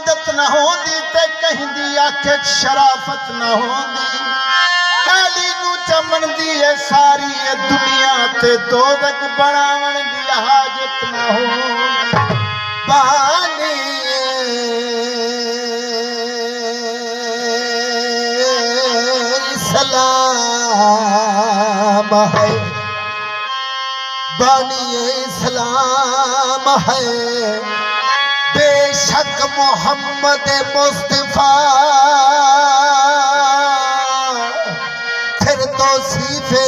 इज्जत न होंदी ते कहिंदी आखे शराफत न होंदी काली नू चमन दी है सारी ये दुनिया ते दोजख बनावन दी हाजत न होंदी बानी सलाम है बानिए इस्लाम है बेशक मोहम्मद मुस्तफा फिर तो सीफे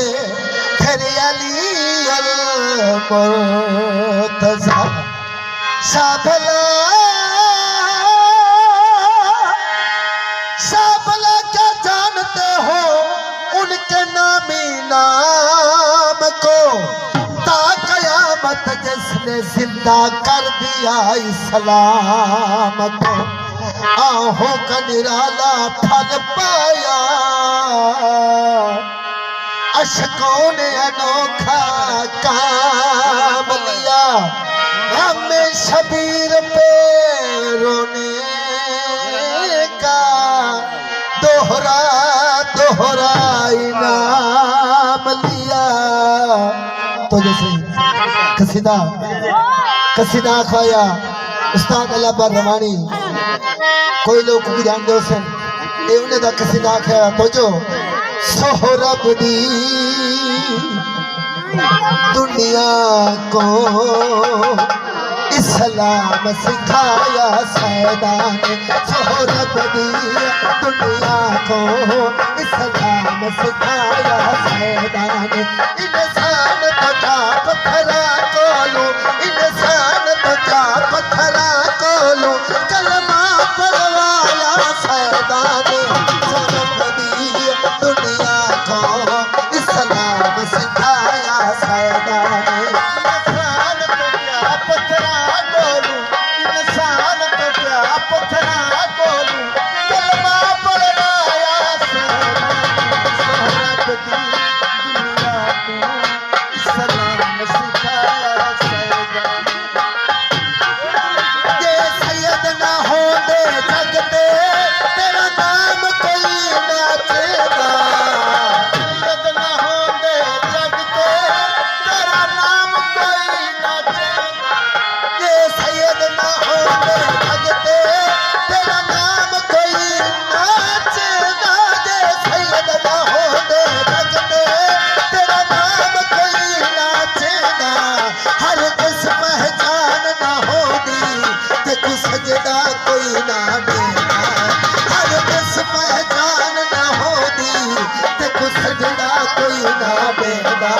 फिर अली अल मुर्तज़ा शाबला शाबला क्या जानते हो उनके नामी नाम को कयामत जिसने जिंदा कर दिया इस्लाम को आहों का निराला फल पाया अशकों ने अनोखा काम लिया हमें शबीर पे रोने का दोहरा दोहरा इनाम लिया। तो जैसे कसीदा कसीदा खाया उस्ताद अल्लाह पर रवानी कोई लोग भी जान दो सन ये उन्हें दा कसीदा खाया तो जो सोहरब दी दुनिया को इस्लाम सिखाया सैदा ने सोहरब दी दुनिया को इस्लाम सिखाया सैदा ने इंसान तो जा पत्थरा कोलू इंसान तो जा पत्थरा कोलू कलमा पढ़वाया सैदा ने सोहरब दी दुनिया को इस्लाम सिखाया सैदा ने इंसान तो क्या पत्थरा कोलू इंसान तो क्या पत्थरा कोलू कलमा पढ़वाया सैदा सोहरब दी दुनिया को इस्लाम सिखाया सैदा ये सैयद ना होंदे जगते तेरा नाम कोई नाचेगा सैयद ना होंदे जगते तेरा नाम कोई नाचेगा ये सैयद ना होंदे जगते तेरा नाम कोई नाचेगा ये सैयद ना होंदे जगते तेरा नाम कोई नाचेगा हर किस पहचान ना होगी ते कुछ सजदा कोई ना देगा हर किस पहचान ना होगी ते कुछ सजदा कोई ना देगा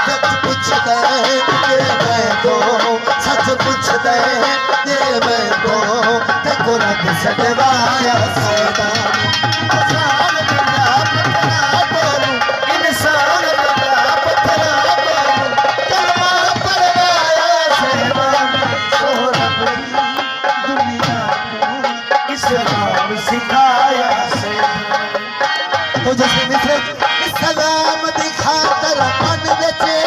सच पूछदा है ये मैं तो सच पूछदा है ये मैं तो ते कोरा के सजवाया सैदा इंसान तो क्या पत्थरा बोलू इंसान तो क्या पत्थरा बोलू कलमा पढ़वाया सैदा सोहरब दी दुनिया को इस्लाम सिखाया सैदा। तो जैसे मित्र इस्लाम दिखा कर मन बेचे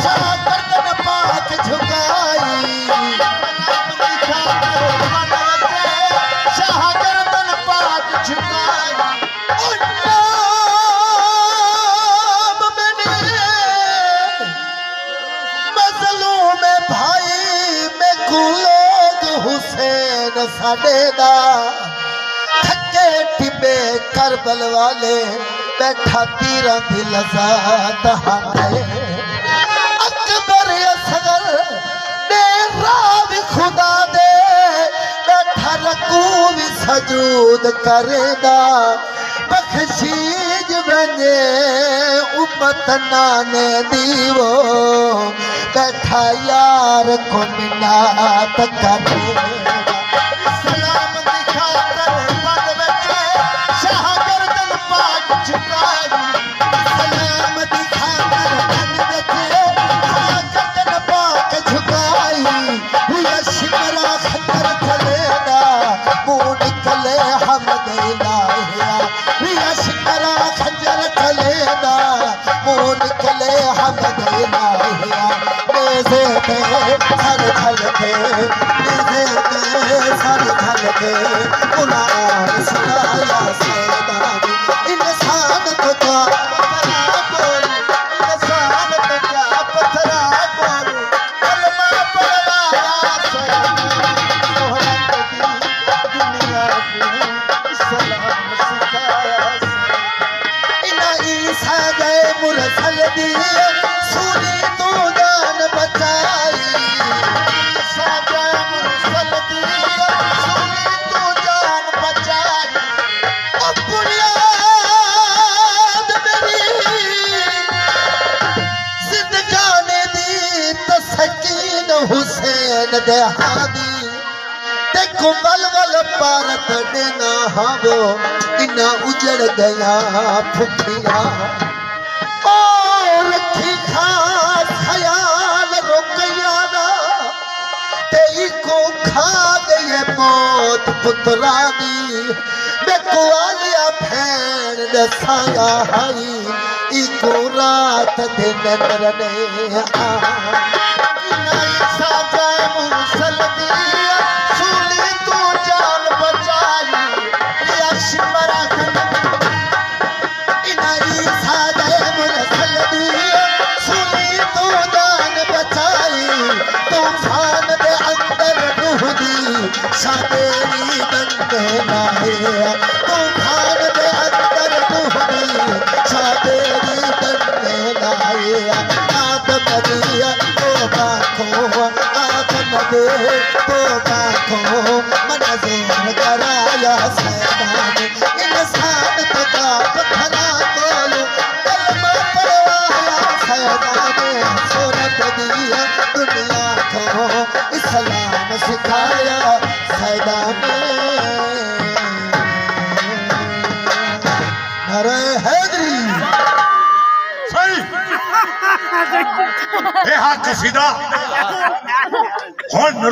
शाह गर्दन पाक झुकाई इस्लाम दिखा कर मन बेचे शाह गर्दन पाक झुकाई और नाम मैंने मजलूम भाई में गुलोग हुसैन साडेदा थके टिबे करबल वाले बैठा तीरा दी लज़ात हाथे अकबर असगर ने राव खुदा दे बैठा रकू भी सजूद करेदा बख्शीज बने उम्मत नाने दीवो बैठा यार को मिन्नत करेगा इस्लाम दिखा कर मन बचे शाह गर्दन पाक झुकाई इस्लाम दिखा कर मन बचे शाह गर्दन पाक झुकाई हुआ शिमरा खतर चलेगा मुँह निकले हम इलाहिया हुआ शिमरा खंजर चलेगा मुँह निकले हम इलाहिया नेज़े पे सर झलके नेज़े पे सर झलके के कुरान सुनाया सैदा ने इंसान तो क्या पत्थरा बोलू इंसान तो क्या पत्थरा बोलू कलमा पढ़वाया सैयद मोहम्मद की दुनिया को सलाम सिखाया इना ईसा गए मुरसल दिए सुनी तू जान बचाई साजा मुरसल दिया सुनी तू जान बचाई अब बुनियाद मेरी जिंदगानी दी तो सकीन हुसैन दे हादी देखो बलवल पारत देना हावो इना उजड़ गया फुफिया और रखी खास ख्याल रुकया ना तेई को खा गए मौत पुत्रा दी बेको आलिया फैन दसाया हाई इको रात दिन ने आ साजा मुरसल दिया सुनी तू जान बचाई या शिमरा खंड इनाई सादे मुरसल दिए सुनी तू जान बचाई तूफान दे अंदर डूबी सादेरी बनने लाए तूफान दे अंदर डूबी सादेरी बनने लाए आदम दिया तोबा को आदम दे तोबा को मनज़ूर कराया सैदा ने इंसान तका पत्थरा बोलू कलमा पढ़वाया सैदा ने सूरत दिया दुनिया को इस्लाम सिखाया सैदा ने अरे हैदरी सही ए हाँ कसीदा हुन